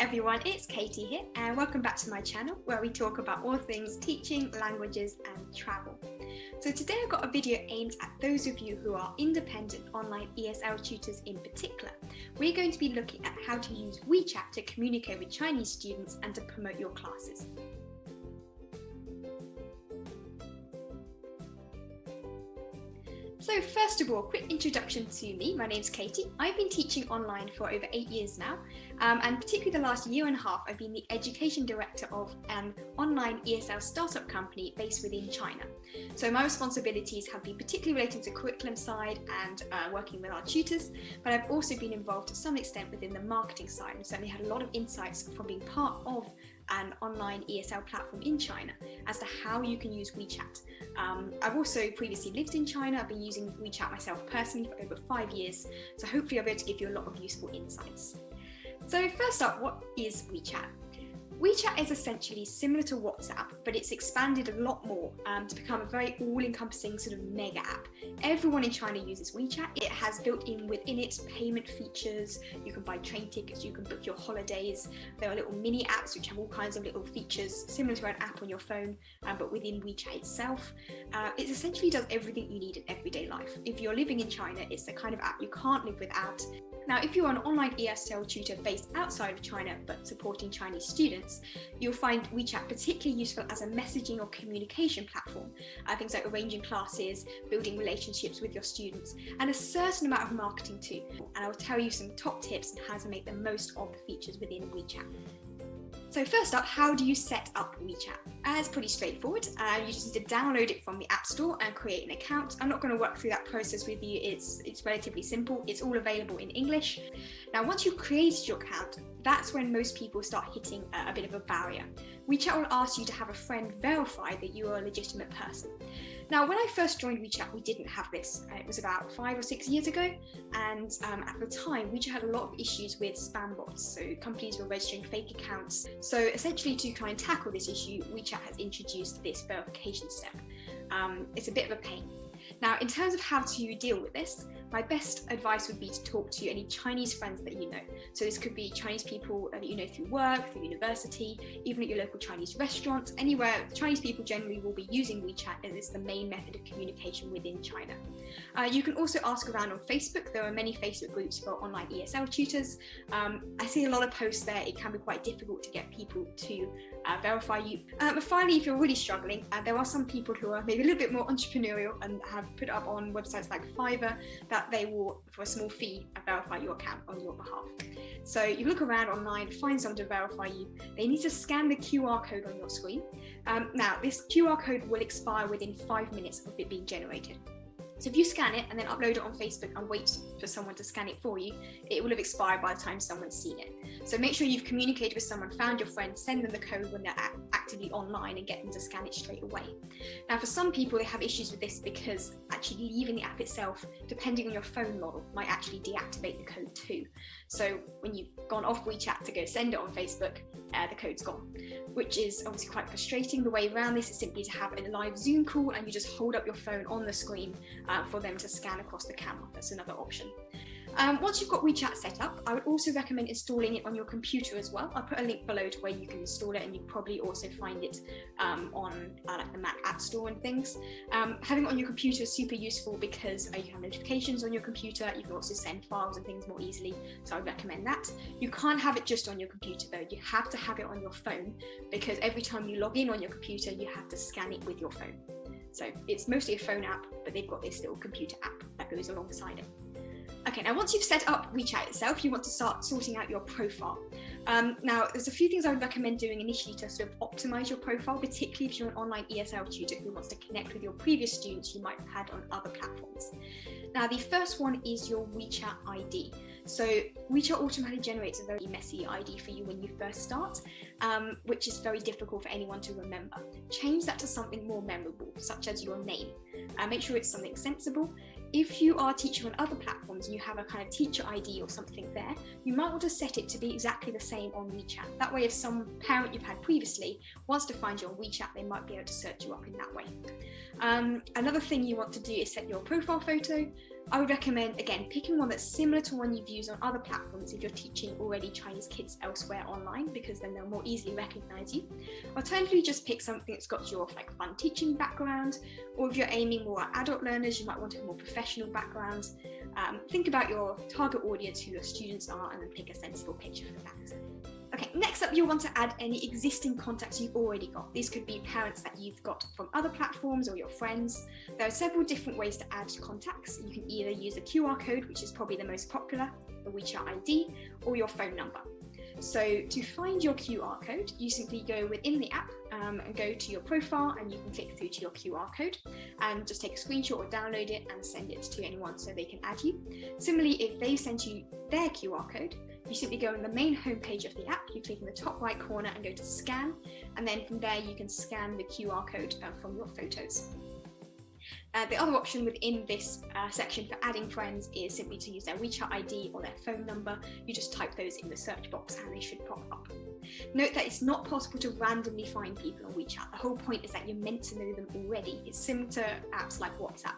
everyone, it's Katie here and welcome back to my channel where we talk about all things teaching, languages and travel. So today I've got a video aimed at those of you who are independent online ESL tutors in particular. We're going to be looking at how to use WeChat to communicate with Chinese students and to promote your classes. So first of all, a quick introduction to me. My name's Katie. I've been teaching online for over 8 years now, and particularly the last year and a half, I've been the education director of an online ESL startup company based within China. So my responsibilities have been particularly relating to curriculum side and working with our tutors, but I've also been involved to some extent within the marketing side and certainly had a lot of insights from being part of an online ESL platform in China as to how you can use WeChat. I've also previously lived in China. I've been using WeChat myself personally for over 5 years, so hopefully I'll be able to give you a lot of useful insights. So first up, what is WeChat? WeChat is essentially similar to WhatsApp, but it's expanded a lot more to become a very all-encompassing sort of mega app. Everyone in China uses WeChat. It has built in within its payment features. You can buy train tickets, you can book your holidays. There are little mini apps which have all kinds of little features similar to an app on your phone, but within WeChat itself. It essentially does everything you need in everyday life. If you're living in China, it's the kind of app you can't live without. Now, if you're an online ESL tutor based outside of China but supporting Chinese students, you'll find WeChat particularly useful as a messaging or communication platform. Things like arranging classes, building relationships with your students, and a certain amount of marketing too. And I'll tell you some top tips on how to make the most of the features within WeChat. So first up, how do you set up WeChat? It's pretty straightforward. You just need to download it from the App Store and create an account. I'm not going to work through that process with you. It's relatively simple. It's all available in English. Now, once you've created your account, that's when most people start hitting a bit of a barrier. WeChat will ask you to have a friend verify that you are a legitimate person. Now, when I first joined WeChat, we didn't have this. It was about 5 or 6 years ago, and at the time, WeChat had a lot of issues with spam bots, so companies were registering fake accounts. So essentially, to try and tackle this issue, WeChat has introduced this verification step. It's a bit of a pain. Now, in terms of how to deal with this, my best advice would be to talk to any Chinese friends that you know. So this could be Chinese people that you know through work, through university, even at your local Chinese restaurant, anywhere. Chinese people generally will be using WeChat as it's the main method of communication within China. You can also ask around on Facebook. There are many Facebook groups for online ESL tutors. I see a lot of posts there. It can be quite difficult to get people to verify you. But finally, if you're really struggling, there are some people who are maybe a little bit more entrepreneurial and have put up on websites like Fiverr that they will, for a small fee, verify your account on your behalf. So you look around online, find someone to verify you. They need to scan the QR code on your screen. Now, this QR code will expire within 5 minutes of it being generated. So if you scan it and then upload it on Facebook and wait for someone to scan it for you, it will have expired by the time someone's seen it. So make sure you've communicated with someone, found your friend, send them the code when they're actively online and get them to scan it straight away. Now, for some people, they have issues with this because actually leaving the app itself, depending on your phone model, might actually deactivate the code too. So when you've gone off WeChat to go send it on Facebook, the code's gone, which is obviously quite frustrating. The way around this is simply to have a live Zoom call and you just hold up your phone on the screen for them to scan across the camera. That's another option. Once you've got WeChat set up, I would also recommend installing it on your computer as well. I'll put a link below to where you can install it, and you probably also find it on like the Mac App Store and things. Having it on your computer is super useful because you can have notifications on your computer. You can also send files and things more easily, so I would recommend that. You can't have it just on your computer though. You have to have it on your phone because every time you log in on your computer, you have to scan it with your phone. So it's mostly a phone app, but they've got this little computer app that goes alongside it. Okay, now once you've set up WeChat itself, you want to start sorting out your profile. Now, there's a few things I would recommend doing initially to sort of optimize your profile, particularly if you're an online ESL tutor who wants to connect with your previous students you might have had on other platforms. Now, the first one is your WeChat ID. So WeChat automatically generates a very messy ID for you when you first start, which is very difficult for anyone to remember. Change that to something more memorable, such as your name. Make sure it's something sensible. If you are teaching on other platforms and you have a kind of teacher ID or something there, you might want to set it to be exactly the same on WeChat. That way, if some parent you've had previously wants to find you on WeChat, they might be able to search you up in that way. Another thing you want to do is set your profile photo. I would recommend, again, picking one that's similar to one you've used on other platforms if you're teaching already Chinese kids elsewhere online, because then they'll more easily recognize you. Alternatively, just pick something that's got your fun teaching background, or if you're aiming more at adult learners, you might want a more professional background. Think about your target audience, who your students are, and then pick a sensible picture for that. Okay, next up, you'll want to add any existing contacts you've already got. These could be parents that you've got from other platforms or your friends. There are several different ways to add contacts. You can either use a QR code, which is probably the most popular, the WeChat ID, or your phone number. So to find your QR code, you simply go within the app and go to your profile, and you can click through to your QR code and just take a screenshot or download it and send it to anyone so they can add you. Similarly, if they sent you their QR code, you simply go on the main homepage of the app, you click in the top right corner and go to scan, and then from there you can scan the QR code from your photos. The other option within this section for adding friends is simply to use their WeChat ID or their phone number. You just type those in the search box and they should pop up. Note that it's not possible to randomly find people on WeChat. The whole point is that you're meant to know them already. It's similar to apps like WhatsApp.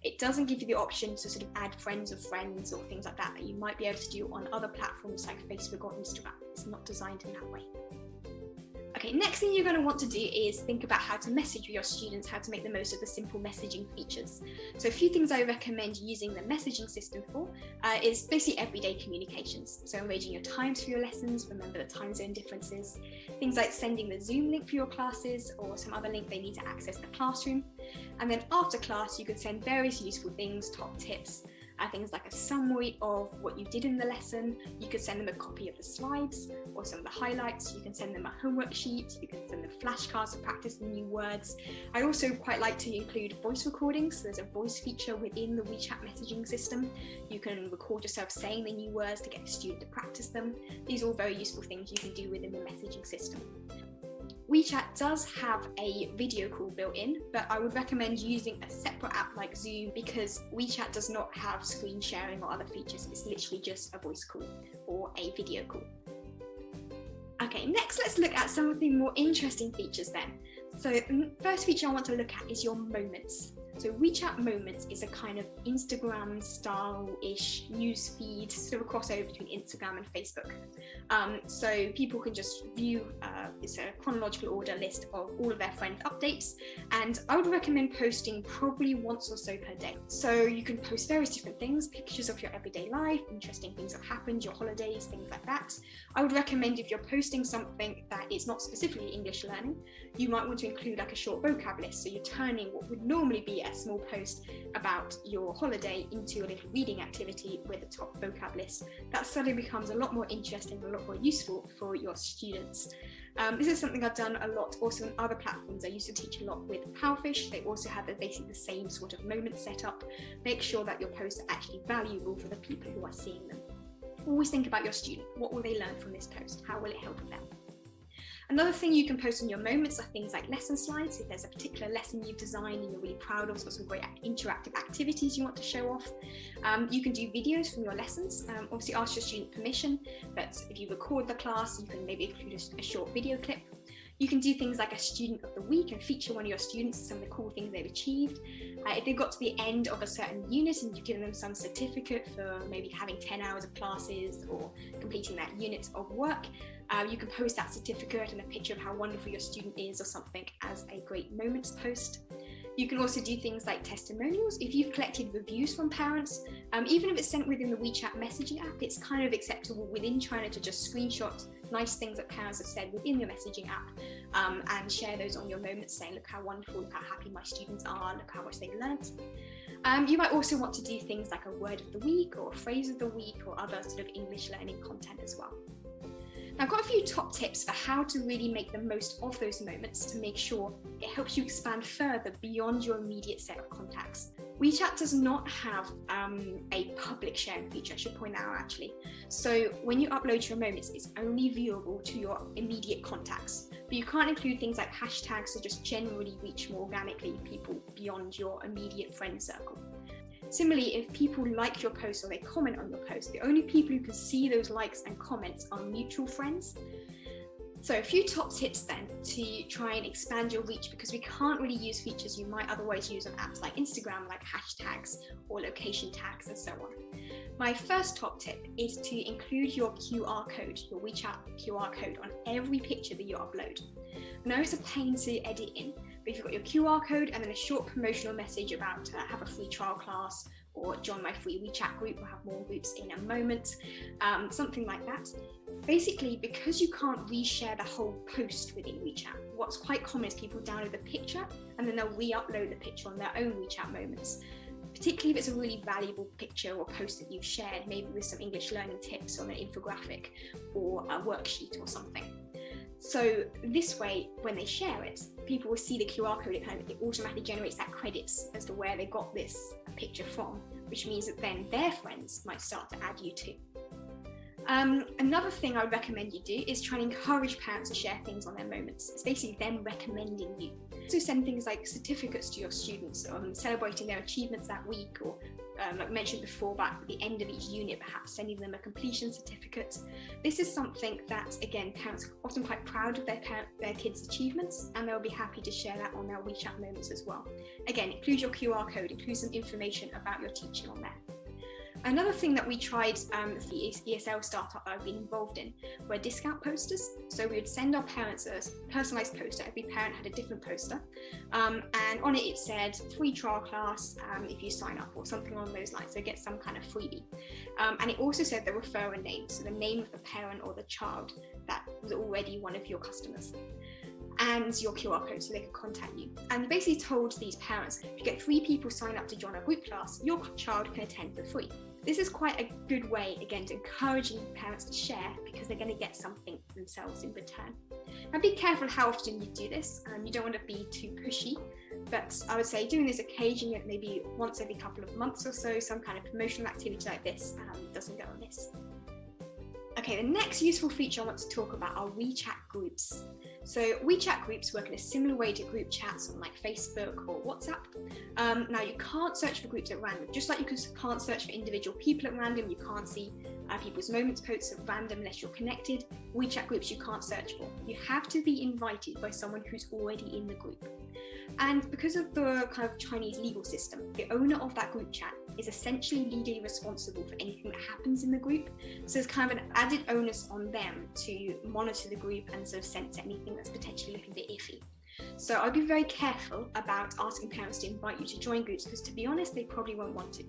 It doesn't give you the option to sort of add friends of friends or things like that you might be able to do on other platforms like Facebook or Instagram. It's not designed in that way. Okay, next thing you're going to want to do is think about how to message with your students, how to make the most of the simple messaging features. So a few things I recommend using the messaging system for is basically everyday communications. So arranging your times for your lessons, remember the time zone differences, things like sending the Zoom link for your classes or some other link they need to access the classroom. And then after class, you could send various useful things, top tips, things like a summary of what you did in the lesson. You could send them a copy of the slides or some of the highlights. You can send them a homework sheet. You can send them flashcards to practice the new words. I also quite like to include voice recordings. So there's a voice feature within the WeChat messaging system. You can record yourself saying the new words to get the student to practice them. These are all very useful things you can do within the messaging system. WeChat does have a video call built in, but I would recommend using a separate app like Zoom because WeChat does not have screen sharing or other features. It's literally just a voice call or a video call. Okay, next let's look at some of the more interesting features then. So the first feature I want to look at is your moments. So WeChat Moments is a kind of Instagram style-ish news feed, sort of a crossover between Instagram and Facebook. So people can just view, it's a chronological order list of all of their friends' updates, and I would recommend posting probably once or so per day. So you can post various different things, pictures of your everyday life, interesting things that have happened, your holidays, things like that. I would recommend if you're posting something that is not specifically English learning, you might want to include like a short vocab list. So you're turning what would normally be a small post about your holiday into a little reading activity with a top vocab list. That suddenly becomes a lot more interesting and a lot more useful for your students. This is something I've done a lot also on other platforms. I used to teach a lot with Powfish. They also have basically the same sort of moment set up. Make sure that your posts are actually valuable for the people who are seeing them. Always think about your student. What will they learn from this post? How will it help them? Another thing you can post in your moments are things like lesson slides. If there's a particular lesson you've designed and you're really proud of, or some great interactive activities you want to show off. You can do videos from your lessons. Obviously ask your student permission, but if you record the class, you can maybe include a short video clip. You can do things like a student of the week and feature one of your students, some of the cool things they've achieved. If they've got to the end of a certain unit and you've given them some certificate for maybe having 10 hours of classes or completing that unit of work, you can post that certificate and a picture of how wonderful your student is or something as a great moments post. You can also do things like testimonials. If you've collected reviews from parents, even if it's sent within the WeChat messaging app, it's kind of acceptable within China to just screenshot nice things that parents have said within your messaging app and share those on your moments, saying, look how wonderful, look how happy my students are, look how much they've learnt. You might also want to do things like a word of the week or a phrase of the week or other sort of English learning content as well. Now, I've got a few top tips for how to really make the most of those moments to make sure it helps you expand further beyond your immediate set of contacts. WeChat does not have a public sharing feature, I should point that out actually. So when you upload your moments, it's only viewable to your immediate contacts, but you can't include things like hashtags to just generally reach more organically people beyond your immediate friend circle. Similarly, if people like your post or they comment on your post, the only people who can see those likes and comments are mutual friends. So a few top tips then to try and expand your reach, because we can't really use features you might otherwise use on apps like Instagram, like hashtags or location tags and so on. My first top tip is to include your QR code, your WeChat QR code on every picture that you upload. I know it's a pain to edit in, but if you've got your QR code and then a short promotional message about have a free trial class or join my free WeChat group, we'll have more groups in a moment, something like that. Basically, because you can't reshare the whole post within WeChat, what's quite common is people download the picture and then they'll re-upload the picture on their own WeChat moments. Particularly if it's a really valuable picture or post that you've shared, maybe with some English learning tips on an infographic or a worksheet or something. So this way, when they share it, people will see the QR code, it automatically generates that credits as to where they got this picture from, which means that then their friends might start to add you too. Another thing I would recommend you do is try and encourage parents to share things on their moments. It's basically them recommending you. So send things like certificates to your students, celebrating their achievements that week, or like mentioned before, about at the end of each unit, perhaps sending them a completion certificate. This is something that, again, parents are often quite proud of their kids' achievements, and they'll be happy to share that on their WeChat moments as well. Again, include your QR code, include some information about your teaching on there. Another thing that we tried the ESL startup I've been involved in were discount posters. So we would send our parents a personalised poster. Every parent had a different poster. And on it said free trial class if you sign up, or something along those lines. So get some kind of freebie. And it also said the referrer name, so the name of the parent or the child that was already one of your customers, and your QR code so they could contact you. And basically told these parents, if you get 3 people sign up to join a group class, your child can attend for free. This is quite a good way, again, to encouraging parents to share, because they're going to get something themselves in return. Now be careful how often you do this. You don't want to be too pushy, but I would say doing this occasionally, maybe once every couple of months or so, some kind of promotional activity like this doesn't go amiss. Okay, the next useful feature I want to talk about are WeChat groups. So WeChat groups work in a similar way to group chats on like Facebook or WhatsApp. Now you can't search for groups at random, just like you can't search for individual people at random. You can't see people's moments posts at random unless you're connected. WeChat groups you can't search for. You have to be invited by someone who's already in the group. And because of the kind of Chinese legal system, the owner of that group chat is essentially legally responsible for anything that happens in the group. So there's kind of an added onus on them to monitor the group and sort of censor anything that's potentially looking a bit iffy. So I'd be very careful about asking parents to invite you to join groups, because to be honest, they probably won't want to.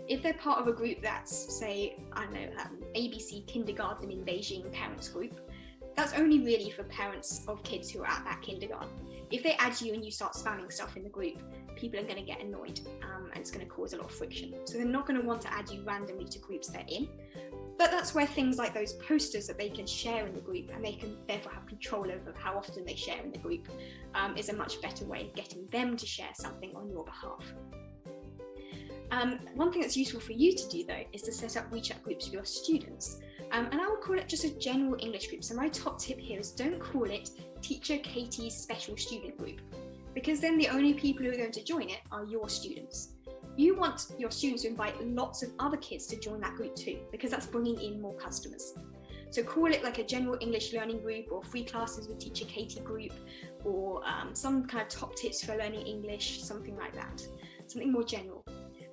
If they're part of a group that's, say, I don't know, ABC Kindergarten in Beijing parents group, that's only really for parents of kids who are at that kindergarten. If they add you and you start spamming stuff in the group, people are going to get annoyed and it's going to cause a lot of friction. So they're not going to want to add you randomly to groups they're in. But that's where things like those posters that they can share in the group, and they can therefore have control over how often they share in the group, is a much better way of getting them to share something on your behalf. One thing that's useful for you to do though is to set up WeChat groups for your students. And I would call it just a general English group. So my top tip here is don't call it Teacher Katie's Special Student Group, because then the only people who are going to join it are your students. You want your students to invite lots of other kids to join that group too, because that's bringing in more customers. So call it like a general English learning group, or free classes with Teacher Katie group, or some kind of top tips for learning English, something like that, something more general.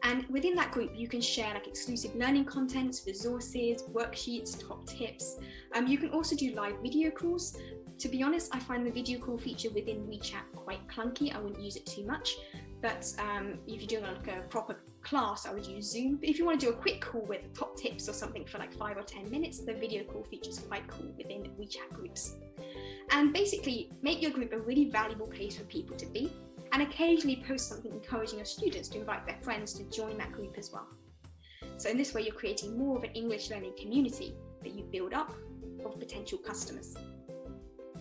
And within that group, you can share like exclusive learning content, resources, worksheets, top tips. You can also do live video calls. To be honest, I find the video call feature within WeChat quite clunky. I wouldn't use it too much. But if you're doing like a proper class, I would use Zoom. But if you want to do a quick call with top tips or something for like 5 or 10 minutes, the video call feature is quite cool within WeChat groups. And basically, make your group a really valuable place for people to be, and occasionally post something encouraging your students to invite their friends to join that group as well. So in this way, you're creating more of an English learning community that you build up of potential customers.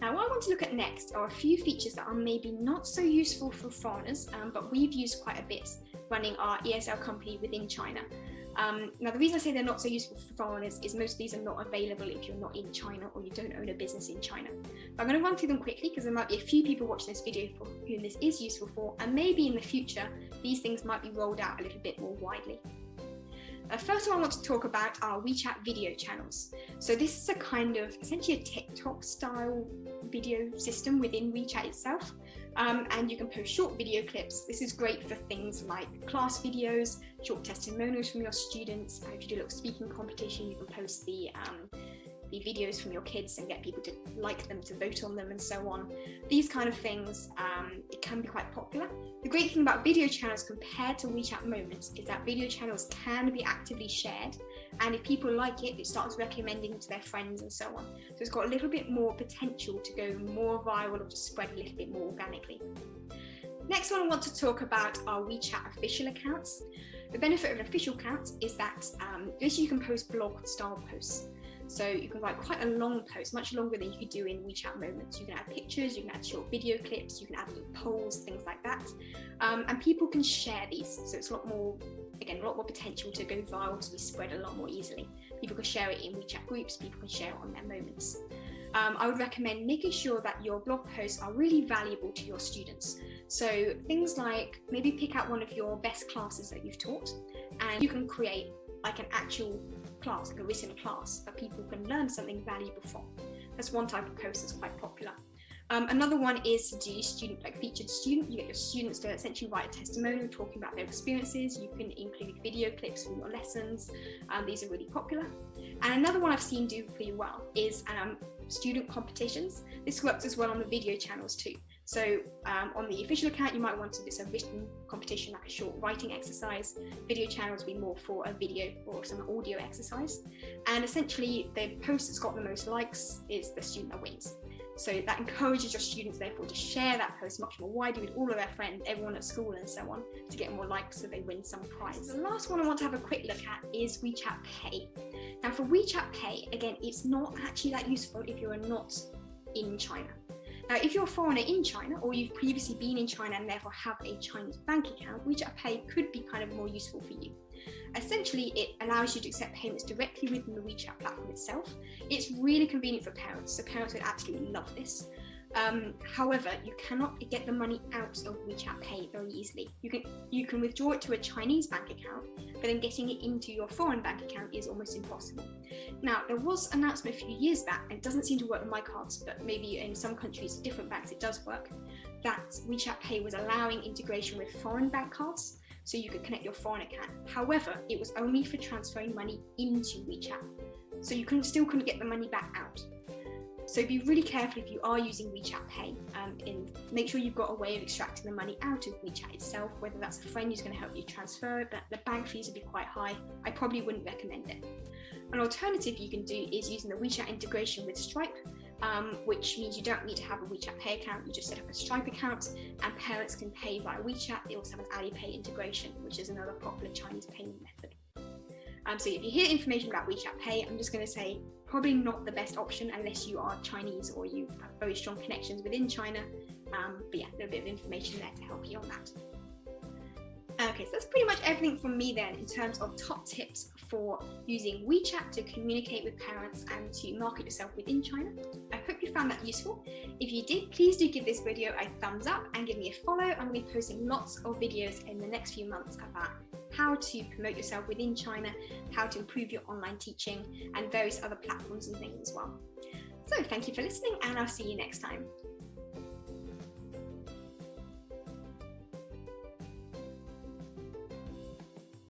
Now, what I want to look at next are a few features that are maybe not so useful for foreigners, but we've used quite a bit running our ESL company within China. Now, the reason I say they're not so useful for foreigners is most of these are not available if you're not in China or you don't own a business in China. But I'm going to run through them quickly because there might be a few people watching this video for whom this is useful for, and maybe in the future, these things might be rolled out a little bit more widely. First one I want to talk about are WeChat video channels. So this is a kind of essentially a TikTok style video system within WeChat itself. And you can post short video clips. This is great for things like class videos, short testimonials from your students. If you do a little speaking competition, you can post the videos from your kids and get people to like them, to vote on them, and so on. These kind of things, it can be quite popular. The great thing about video channels compared to WeChat Moments is that video channels can be actively shared, and if people like it, it starts recommending to their friends and so on. So it's got a little bit more potential to go more viral or to spread a little bit more organically. Next one I want to talk about are WeChat official accounts. The benefit of an official account is that this you can post blog style posts. So you can write quite a long post, much longer than you could do in WeChat Moments. You can add pictures, you can add short video clips, you can add polls, things like that. And people can share these. So it's a lot more potential to go viral, to be spread a lot more easily. People can share it in WeChat groups, people can share it on their moments. I would recommend making sure that your blog posts are really valuable to your students. So things like maybe pick out one of your best classes that you've taught, and you can create like an actual class, like a written class that people can learn something valuable from. That's one type of post that's quite popular. Another one is to do featured student. You get your students to essentially write a testimonial talking about their experiences. You can include video clips from your lessons. These are really popular. And another one I've seen do pretty well is student competitions. This works as well on the video channels too. So on the official account, you might want to do a written competition, like a short writing exercise. Video channels will be more for a video or some audio exercise. And essentially, the post that's got the most likes is the student that wins. So that encourages your students, therefore, to share that post much more widely with all of their friends, everyone at school and so on, to get more likes so they win some prize. The last one I want to have a quick look at is WeChat Pay. Now for WeChat Pay, again, it's not actually that useful if you are not in China. Now, if you're a foreigner in China, or you've previously been in China and therefore have a Chinese bank account, WeChat Pay could be kind of more useful for you. Essentially, it allows you to accept payments directly within the WeChat platform itself. It's really convenient for parents, so parents would absolutely love this. However, you cannot get the money out of WeChat Pay very easily. You can withdraw it to a Chinese bank account, but then getting it into your foreign bank account is almost impossible. Now, there was an announcement a few years back, and it doesn't seem to work with my cards, but maybe in some countries, different banks, it does work, that WeChat Pay was allowing integration with foreign bank cards, so you could connect your foreign account. However, it was only for transferring money into WeChat, so you still couldn't get the money back out. So be really careful if you are using WeChat Pay, and make sure you've got a way of extracting the money out of WeChat itself, whether that's a friend who's going to help you transfer it, but the bank fees would be quite high. I probably wouldn't recommend it. An alternative you can do is using the WeChat integration with Stripe, which means you don't need to have a WeChat Pay account, you just set up a Stripe account and parents can pay via WeChat. They also have an Alipay integration, which is another popular Chinese payment method. So if you hear information about WeChat Pay, I'm just going to say probably not the best option unless you are Chinese or you have very strong connections within China. But yeah, a little bit of information there to help you on that. Okay, so that's pretty much everything from me then in terms of top tips for using WeChat to communicate with parents and to market yourself within China. I hope you found that useful. If you did, please do give this video a thumbs up and give me a follow. I'm going to be posting lots of videos in the next few months about how to promote yourself within China, how to improve your online teaching, and various other platforms and things as well. So thank you for listening, and I'll see you next time.